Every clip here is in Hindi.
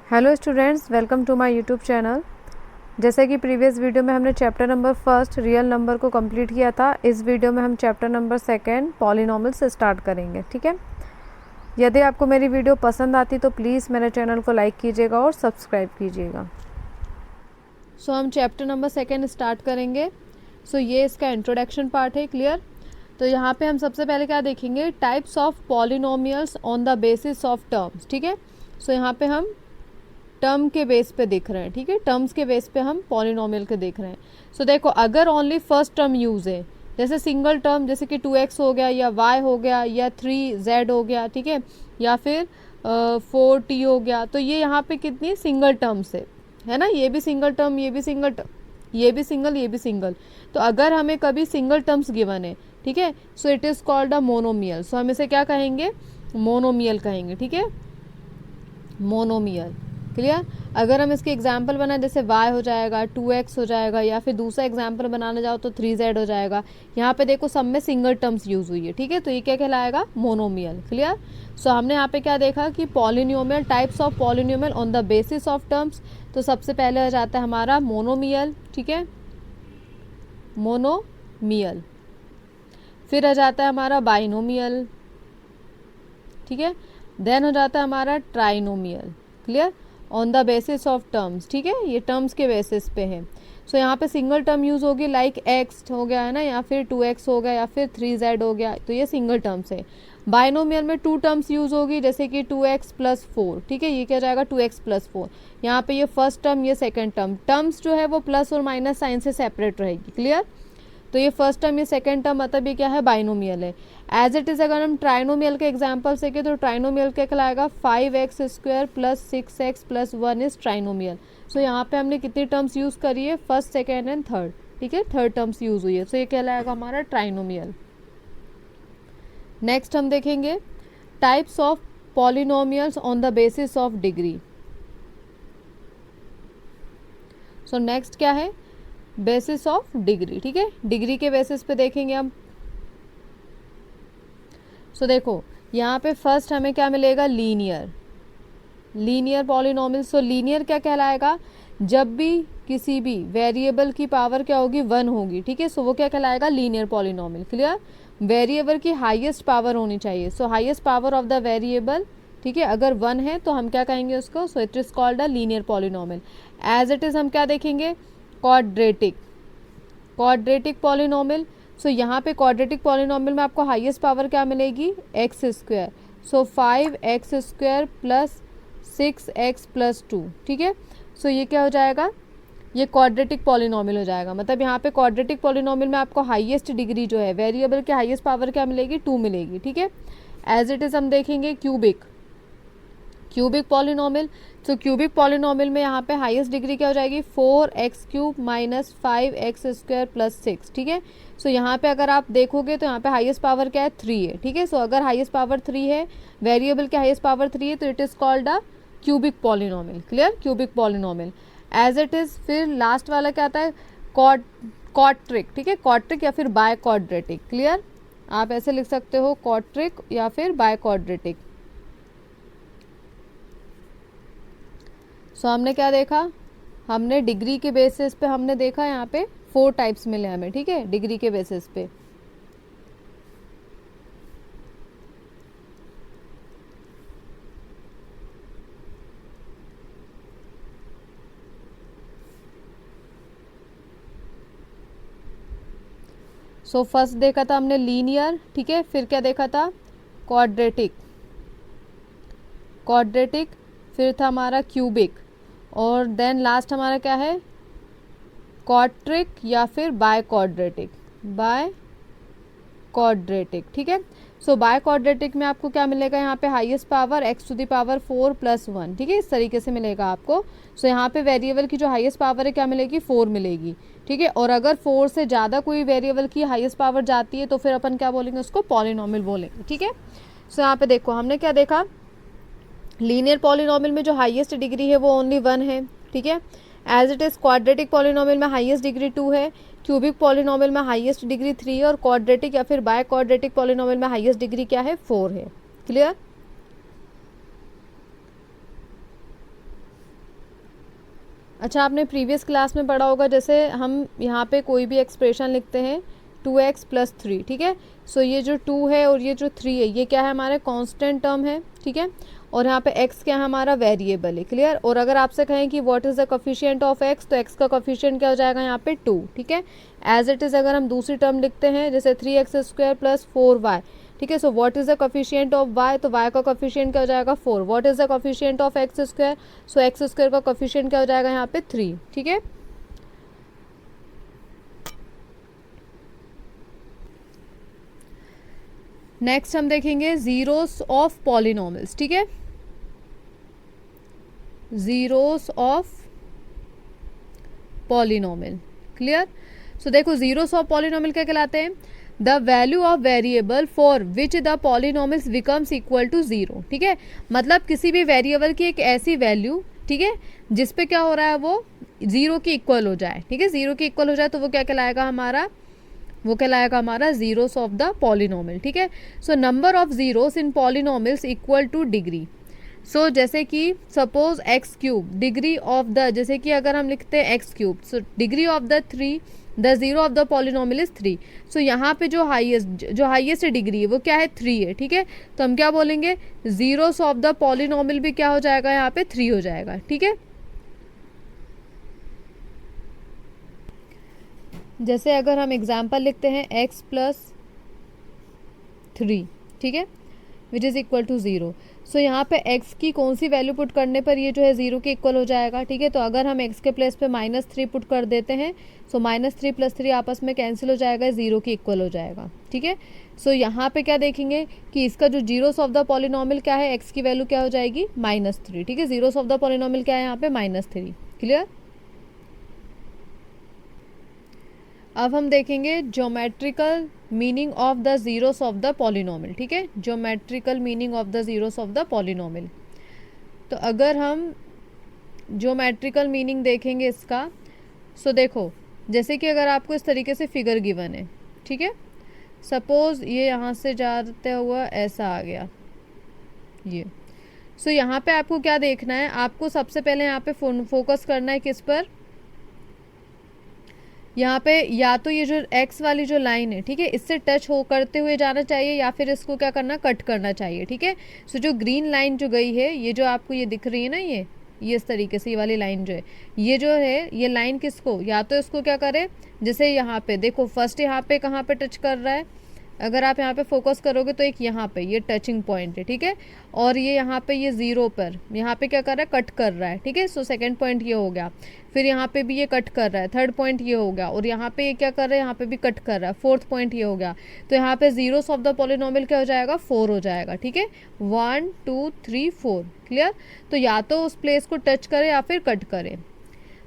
Hello students, welcome to my YouTube channel. जैसे कि प्रीवियस वीडियो में हमने chapter number first real number को कंप्लीट किया था, इस वीडियो में हम चैप्टर नंबर सेकंड पॉलिनॉमियल से स्टार्ट करेंगे। ठीक है, यदि आपको मेरी वीडियो पसंद आती तो प्लीज़ मेरे चैनल को लाइक कीजिएगा और सब्सक्राइब कीजिएगा। सो हम चैप्टर नंबर सेकेंड स्टार्ट करेंगे। ये इसका इंट्रोडक्शन पार्ट है। क्लियर? तो यहाँ पे हम सबसे पहले क्या देखेंगे, types of polynomials on the basis of terms. ठीक है, यहाँ पे हम टर्म के बेस पे देख रहे हैं। ठीक है, टर्म्स के बेस पे हम पॉलिनोमियल के देख रहे हैं। देखो, अगर ओनली फर्स्ट टर्म यूज़ है, जैसे सिंगल टर्म, जैसे कि 2x हो गया या y हो गया या 3z हो गया, ठीक है, या फिर 4t हो गया, तो ये यहाँ पे कितनी सिंगल टर्म्स है ना। ये भी सिंगल टर्म, ये भी सिंगल टर्म, ये भी सिंगल, ये भी सिंगल। तो अगर हमें कभी सिंगल टर्म्स गिवन है, ठीक है, so it is called a monomial. हम इसे क्या कहेंगे, मोनोमियल कहेंगे। ठीक है, मोनोमियल। क्लियर? अगर हम इसके एग्जाम्पल बनाए, जैसे y हो जाएगा, 2x हो जाएगा, या फिर दूसरा एग्जाम्पल बनाने जाओ तो 3z हो जाएगा। यहाँ पे देखो सब में सिंगल टर्म्स यूज़ हुई है। ठीक है, तो ये क्या कहलाएगा, मोनोमियल। क्लियर? हमने यहाँ पे क्या देखा कि polynomial, types of polynomial on the basis of terms. तो सबसे पहले आ जाता है हमारा मोनोमियल। ठीक है, मोनोमियल। फिर आ जाता है हमारा बाइनोमियल। ठीक है, देन हो जाता है हमारा trinomial. Clear? On the basis of terms. ठीक है, ये टर्म्स के बेसिस पे है। यहाँ पे सिंगल टर्म यूज़ होगी, लाइक x हो गया है ना, या फिर 2x हो गया, या फिर 3z हो गया, तो ये सिंगल टर्म्स है। बाइनोमियल में 2 टर्म्स यूज़ होगी, जैसे कि 2x प्लस 4। ठीक है, ये क्या जाएगा, 2x प्लस 4। यहाँ पे ये फर्स्ट टर्म, ये सेकेंड टर्म, टर्म्स जो है वो प्लस और माइनस साइन से सेपरेट रहेगी। क्लियर? तो ये फर्स्ट टर्म, ये सेकंड टर्म, मतलब ये क्या है, बाइनोमियल है। एज इट इज़ अगर हम ट्राइनोमियल के एग्जांपल से के, तो ट्राइनोमियल क्या कहलाएगा, 5x² plus 6x plus 1 is trinomial. यहाँ पे हमने कितनी टर्म्स यूज़ करी है, फर्स्ट, सेकेंड एंड थर्ड। ठीक है, थर्ड टर्म्स यूज़ हुई है। ये कहलाएगा हमारा ट्राइनोमियल। नेक्स्ट हम देखेंगे types of polynomials on the basis of degree. Next क्या है, बेसिस ऑफ डिग्री। ठीक है, डिग्री के बेसिस पे देखेंगे हम। देखो यहाँ पे फर्स्ट हमें क्या मिलेगा, लीनियर, लीनियर पॉलिनोमियल। लीनियर क्या कहलाएगा, जब भी किसी भी वेरिएबल की पावर क्या होगी, 1 होगी। ठीक है, वो क्या कहलाएगा, लीनियर पॉलिनोमियल। क्लियर? वेरिएबल की हाईएस्ट पावर होनी चाहिए, highest power of the variable, ठीक है, अगर 1 है तो हम क्या कहेंगे उसको, it is called a linear polynomial. As it is हम क्या देखेंगे, क्वाड्रेटिक, क्वाड्रेटिक पॉलिनोमियल। यहाँ पे क्वाड्रेटिक पॉलिनोमियल में आपको हाईएस्ट पावर क्या मिलेगी, x²। 5x² plus 6x plus 2। ठीक है, ये क्या हो जाएगा, ये क्वाड्रेटिक पॉलिनोमियल हो जाएगा। मतलब यहाँ पे क्वाड्रेटिक पॉलिनोमियल में आपको हाईएस्ट डिग्री जो है, वेरिएबल के हाईएस्ट पावर क्या मिलेगी, 2 मिलेगी। ठीक है, एज इट इज हम देखेंगे cubic, cubic polynomial. Cubic polynomial में यहाँ पे हाईएस्ट डिग्री क्या हो जाएगी, 4x³ माइनस 5x² प्लस 6। ठीक है, यहाँ पे अगर आप देखोगे तो यहाँ पे हाईएस्ट पावर क्या है, 3 है। ठीक है, अगर हाईएस्ट पावर 3 है, वेरिएबल के हाईएस्ट पावर 3 है, तो it is called a cubic polynomial. Clear? Cubic polynomial. As it is फिर लास्ट वाला क्या आता है, क्वाड्रिक। ठीक है, क्वाड्रिक या फिर बाय क्वाड्रेटिक। क्लियर? आप ऐसे लिख सकते हो, क्वाड्रिक या फिर बाय क्वाड्रेटिक। हमने क्या देखा, हमने डिग्री के बेसिस पे हमने देखा, यहाँ पे 4 टाइप्स मिले हमें। ठीक है, डिग्री के बेसिस पे। फर्स्ट देखा था हमने लीनियर। ठीक है, फिर क्या देखा था, क्वाड्रेटिक, क्वाड्रेटिक, फिर था हमारा क्यूबिक, और देन लास्ट हमारा क्या है, क्वाड्रिक या फिर बाय क्वाड्रेटिक, बाय क्वाड्रेटिक। ठीक है, बाय क्वाड्रेटिक में आपको क्या मिलेगा, यहाँ पे हाईएस्ट पावर x⁴ प्लस 1। ठीक है, इस तरीके से मिलेगा आपको। यहाँ पे वेरिएबल की जो हाईएस्ट पावर है क्या मिलेगी, 4 मिलेगी। ठीक है, और अगर 4 से ज़्यादा कोई वेरिएबल की हाईएस्ट पावर जाती है तो फिर अपन क्या बोलेंगे, उसको पॉलिनोमियल बोलेंगे। ठीक है, यहाँ पे देखो हमने क्या देखा, लीनियर पॉलिनोमियल में जो हाईएस्ट डिग्री है वो ओनली 1 है। ठीक है, as it is quadratic polynomial में हाईएस्ट डिग्री 2 है, क्यूबिक पॉलिनोमियल में हाईएस्ट डिग्री 3 है, और क्वाड्रेटिक या फिर बाय क्वाड्रेटिक पॉलिनोमियल में हाईएस्ट डिग्री क्या है, 4 है। क्लियर? अच्छा, आपने प्रीवियस क्लास में पढ़ा होगा, जैसे हम यहाँ पे कोई भी एक्सप्रेशन लिखते हैं 2x + 3, ठीक है। सो ये जो 2 है और ये जो 3 है, ये क्या है, हमारे कांस्टेंट टर्म है, ठीक है। और यहाँ पे x क्या है, हमारा वेरिएबल है, क्लियर। और अगर आपसे कहें कि what is the coefficient of x, तो x का कोफिशिएंट क्या हो जाएगा यहाँ पे 2, ठीक है। एज इट इज़ अगर हम दूसरी टर्म लिखते हैं जैसे 3x² + 4y, ठीक है। So what is the coefficient of y, तो y का कोफिशिएंट क्या हो जाएगा 4। What is the coefficient of x², so x² का कोफिशिएंट क्या हो जाएगा यहाँ पे 3, ठीक है। नेक्स्ट हम देखेंगे जीरोस ऑफ पॉलिनोमियल्स, ठीक है। Zeros of polynomial, clear. So देखो, जीरोस ऑफ पॉलिनोमियल क्या कहलाते हैं, the value of variable for which the polynomials becomes equal to zero, ठीक है। मतलब किसी भी वेरिएबल की एक ऐसी वैल्यू, ठीक है, जिस पे क्या हो रहा है, वो जीरो की इक्वल हो जाए, ठीक है। जीरो की इक्वल हो जाए तो वो क्या कहलाएगा हमारा, वो कहलाएगा हमारा जीरोस ऑफ द पॉलिनोमियल, ठीक है। So number of zeros in polynomials equal to degree. So जैसे कि suppose x³ degree of the, जैसे कि अगर हम लिखते हैं x³, so degree of the 3, the zero of the polynomial is 3। सो यहाँ पे जो हाईएस्ट डिग्री है वो क्या है, 3 है, ठीक है। तो हम क्या बोलेंगे, जीरोस ऑफ द पॉलिनोमियल भी क्या हो जाएगा यहाँ पे 3 हो जाएगा, ठीक है। जैसे अगर हम एग्जाम्पल लिखते हैं x + 3, ठीक है, विच इज़ इक्वल टू 0। सो यहाँ पे x की कौन सी वैल्यू पुट करने पर ये जो है 0 के इक्वल हो जाएगा, ठीक है। तो अगर हम x के प्लेस पे -3 पुट कर देते हैं, सो -3 + 3 आपस में कैंसिल हो जाएगा, 0 के इक्वल हो जाएगा, ठीक है। सो यहाँ पे क्या देखेंगे कि इसका जो जीरोस ऑफ द पॉलिनोमियल क्या है, x की वैल्यू क्या हो जाएगी -3, ठीक है। जीरोस ऑफ द पॉलिनोमियल क्या है यहाँ पे -3, क्लियर। अब हम देखेंगे geometrical meaning of the zeros of the polynomial, ठीक है। Geometrical meaning of the zeros of the polynomial. तो अगर हम ज्योमेट्रिकल मीनिंग देखेंगे इसका, सो देखो, जैसे कि अगर आपको इस तरीके से फिगर गिवन है, ठीक है। सपोज ये यहाँ से जाते हुआ ऐसा आ गया ये। सो यहाँ पे आपको क्या देखना है, आपको सबसे पहले यहाँ पे फोकस करना है किस पर, यहाँ पे या तो ये जो x वाली जो लाइन है, ठीक है, इससे टच हो करते हुए जाना चाहिए, या फिर इसको क्या करना, कट करना चाहिए, ठीक है। सो जो ग्रीन लाइन जो गई है, ये जो आपको ये दिख रही है ना, ये इस तरीके से ये वाली लाइन जो है, ये जो है ये लाइन किसको, या तो इसको क्या करे, जैसे यहाँ पे देखो फर्स्ट यहाँ पे कहाँ पे टच कर रहा है, अगर आप यहाँ पे फोकस करोगे तो एक यहाँ पे ये टचिंग पॉइंट है, ठीक है। और ये यहाँ पे ये 0 पर यहाँ पे क्या कर रहा है, कट कर रहा है, ठीक है। सो सेकंड पॉइंट ये हो गया, फिर यहाँ पे भी ये कट कर रहा है, थर्ड पॉइंट ये हो गया, और यहाँ पे ये क्या कर रहा है, यहाँ पे भी कट कर रहा है, फोर्थ पॉइंट ये हो गया। तो यहाँ पे जीरोस ऑफ द पॉलिनोमियल क्या हो जाएगा, 4 हो जाएगा, ठीक है। 1 2 3 4, क्लियर। तो या तो उस प्लेस को टच करे या फिर कट करे।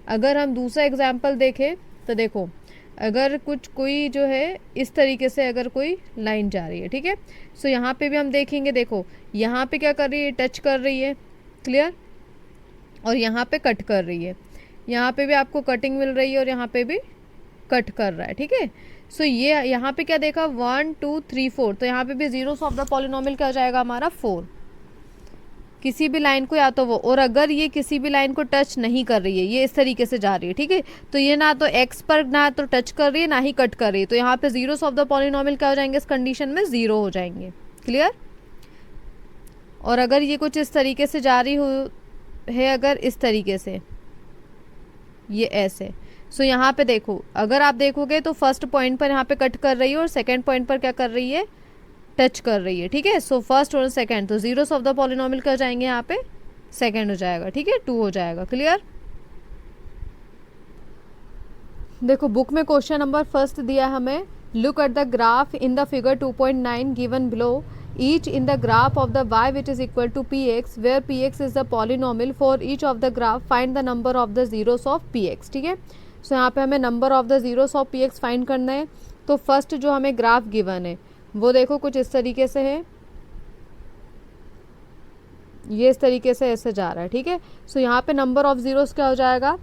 अगर हम दूसरा एग्जाम्पल देखें तो देखो, अगर कोई जो है इस तरीके से अगर कोई लाइन जा रही है, ठीक है। सो यहाँ पे भी हम देखेंगे, देखो यहाँ पे क्या कर रही है, टच कर रही है, क्लियर। और यहाँ पे कट कर रही है, यहाँ पे भी आपको कटिंग मिल रही है और यहाँ पे भी कट कर रहा है, ठीक है। सो ये यहाँ पे क्या देखा, 1 2 3 4, तो यहाँ पे भी जीरोस ऑफ द पॉलिनोमियल क्या हो जाएगा हमारा 4, किसी भी लाइन को या तो वो। और अगर ये किसी भी लाइन को टच नहीं कर रही है, ये इस तरीके से जा रही है, ठीक है, तो ये ना तो x पर ना तो टच कर रही है ना ही कट कर रही है, तो यहाँ पे जीरोस ऑफ द पॉलिनोमियल क्या हो जाएंगे, इस कंडीशन में 0 हो जाएंगे, क्लियर। और अगर ये कुछ इस तरीके से जा रही हो है, अगर इस तरीके से ये ऐसे, सो यहाँ पे देखो, अगर आप देखोगे तो फर्स्ट पॉइंट पर यहाँ पे कट कर रही है और सेकेंड पॉइंट पर क्या कर रही है, टच कर रही है, ठीक है। सो फर्स्ट और सेकंड, तो जीरोस ऑफ द पॉलिनोमियल कर जाएंगे यहाँ पे सेकंड हो जाएगा, ठीक है, 2 हो जाएगा, क्लियर। देखो बुक में क्वेश्चन नंबर फर्स्ट दिया हमें, look at the graph in the figure 2.9 given below, each in the graph of the y which is equal to px where px is the polynomial for each of the graph find the number of the zeros of px, ठीक है। सो यहाँ पे हमें number of the zeros of px find करना है। तो फर्स्ट जो हमें ग्राफ गिवन है वो देखो कुछ इस तरीके से है, ये इस तरीके से ऐसे जा रहा है, ठीक है। सो यहाँ पे नंबर ऑफ जीरोस क्या हो जाएगा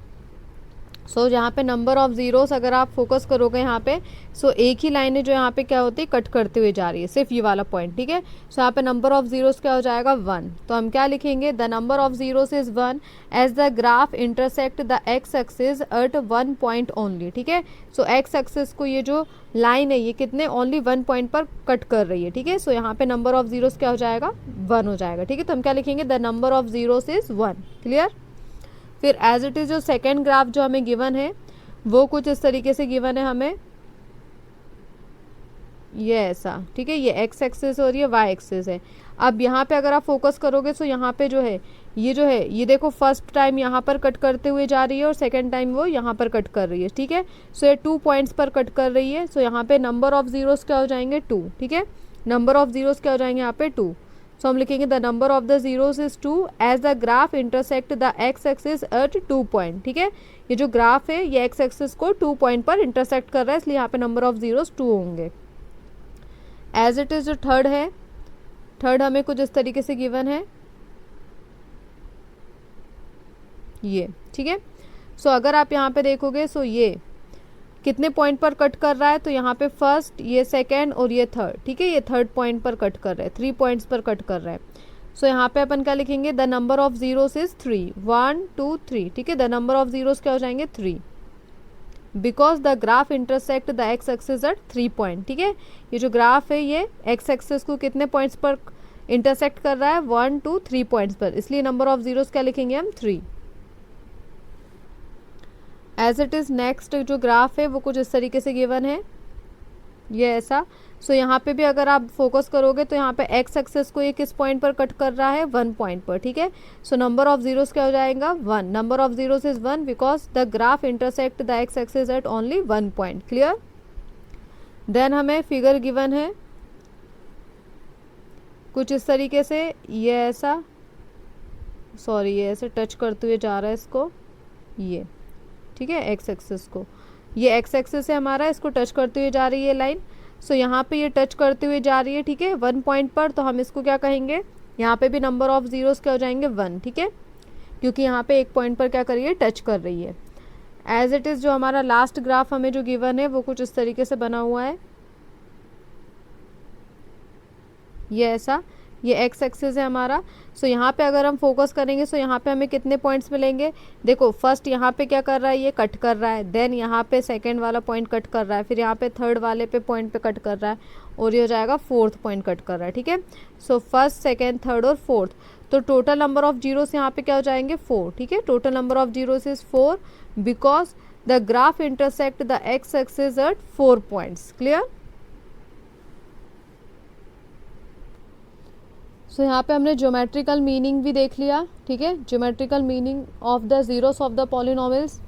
सो यहाँ पे नंबर ऑफ ज़ीरोस अगर आप फोकस करोगे यहाँ पे, सो एक ही लाइन है जो यहाँ पे क्या होती है, कट करते हुए जा रही है, सिर्फ ये वाला पॉइंट, ठीक है। सो यहाँ पे नंबर ऑफ ज़ीरोस क्या हो जाएगा, 1। तो हम क्या लिखेंगे, the number of zeros is 1 as the graph intersect the x axis at 1 point only, ठीक है। सो एक्स एक्सिस को ये जो लाइन है ये कितने ओनली 1 पॉइंट पर कट कर रही है, ठीक है। सो यहाँ पे नंबर ऑफ ज़ीरोस क्या हो जाएगा, 1 हो जाएगा, ठीक है। तो हम क्या लिखेंगे, the number of zeros is 1, clear. फिर एज इट इज़ जो सेकेंड ग्राफ जो हमें गिवन है वो कुछ इस तरीके से गिवन है हमें, ये ऐसा, ठीक है। ये एक्स एक्सिस और ये वाई एक्सिस है। अब यहाँ पे अगर आप फोकस करोगे तो यहाँ पे जो है ये देखो, फर्स्ट टाइम यहाँ पर कट करते हुए जा रही है और सेकेंड टाइम वो यहाँ पर कट कर रही है, ठीक है। सो ये 2 पॉइंट्स पर कट कर रही है। सो यहाँ पे नंबर ऑफ ज़ीरोस क्या हो जाएंगे, 2, ठीक है। नंबर ऑफ ज़ीरोस क्या हो जाएंगे यहाँ पे, 2। सो हम लिखेंगे the number of the zeros is 2 as the graph intersect the x axis at 2 point, ठीक है। ये जो ग्राफ है ये एक्स एक्सिस को 2 पॉइंट पर इंटरसेक्ट कर रहा है, इसलिए यहाँ पे नंबर ऑफ ज़ीरोस 2 होंगे। एज इट इज़ जो थर्ड है, थर्ड हमें कुछ इस तरीके से गिवन है, ये, ठीक है। सो अगर आप यहाँ पे देखोगे, सो ये कितने पॉइंट पर कट कर रहा है, तो यहाँ पे फर्स्ट, ये सेकेंड और ये थर्ड, ठीक है। ये थर्ड पॉइंट पर कट कर रहा है, 3 पॉइंट्स पर कट कर रहा है। सो यहाँ पे अपन क्या लिखेंगे, the number of zeros is 3, 1 2 3, ठीक है। द नंबर ऑफ ज़ीरोस क्या हो जाएंगे, 3, because the graph intersect the x axis eight 3 point, ठीक है। ये जो ग्राफ है ये एक्स एक्सिस को कितने पॉइंट्स पर इंटरसेक्ट कर रहा है, 1 2 3 पॉइंट्स पर, इसलिए नंबर ऑफ ज़ीरोस क्या लिखेंगे हम, 3। एज इट इज़ नेक्स्ट जो ग्राफ है वो कुछ इस तरीके से गिवन है, ये ऐसा। सो यहाँ पे भी अगर आप फोकस करोगे तो यहाँ पे एक्स एक्सिस को ये किस पॉइंट पर कट कर रहा है, 1 पॉइंट पर, ठीक है। सो नंबर ऑफ ज़ीरोस क्या हो जाएगा, 1। Number of zeros is 1 because the graph intersect the x axis at only 1 point, clear. Then हमें फिगर गिवन है कुछ इस तरीके से, ये ऐसा, सॉरी ये ऐसे टच करते हुए जा रहा है इसको, ये, ठीक है, एक्स एक्सिस को, ये एक्स एक्सिस है हमारा, इसको टच करते हुए जा रही है लाइन। सो यहाँ पे ये टच करते हुए जा रही है, ठीक है, 1 पॉइंट पर, तो हम इसको क्या कहेंगे, यहाँ पे भी नंबर ऑफ ज़ीरोस क्या हो जाएंगे, 1, ठीक है, क्योंकि यहाँ पे एक पॉइंट पर क्या कर रही है, टच कर रही है। एज इट इज़ जो हमारा लास्ट ग्राफ हमें जो गिवन है वो कुछ इस तरीके से बना हुआ है, ये ऐसा, ये एक्स एक्सिस है हमारा। सो यहाँ पे अगर हम फोकस करेंगे सो यहाँ पे हमें कितने पॉइंट्स मिलेंगे, देखो फर्स्ट यहाँ पे क्या कर रहा है, ये कट कर रहा है, देन यहाँ पे सेकंड वाला पॉइंट कट कर रहा है, फिर यहाँ पे थर्ड वाले पे पॉइंट पे कट कर रहा है, और ये हो जाएगा फोर्थ पॉइंट कट कर रहा है, ठीक है। सो फर्स्ट, सेकेंड, थर्ड और फोर्थ, तो टोटल नंबर ऑफ जीरोस यहाँ पे क्या हो जाएंगे, 4, ठीक है। Total number of zeros is 4 because the graph intersect the x axis at 4 points, clear. So यहाँ पे हमने ज्योमेट्रिकल मीनिंग भी देख लिया, ठीक है, geometrical meaning of the zeros of the polynomials.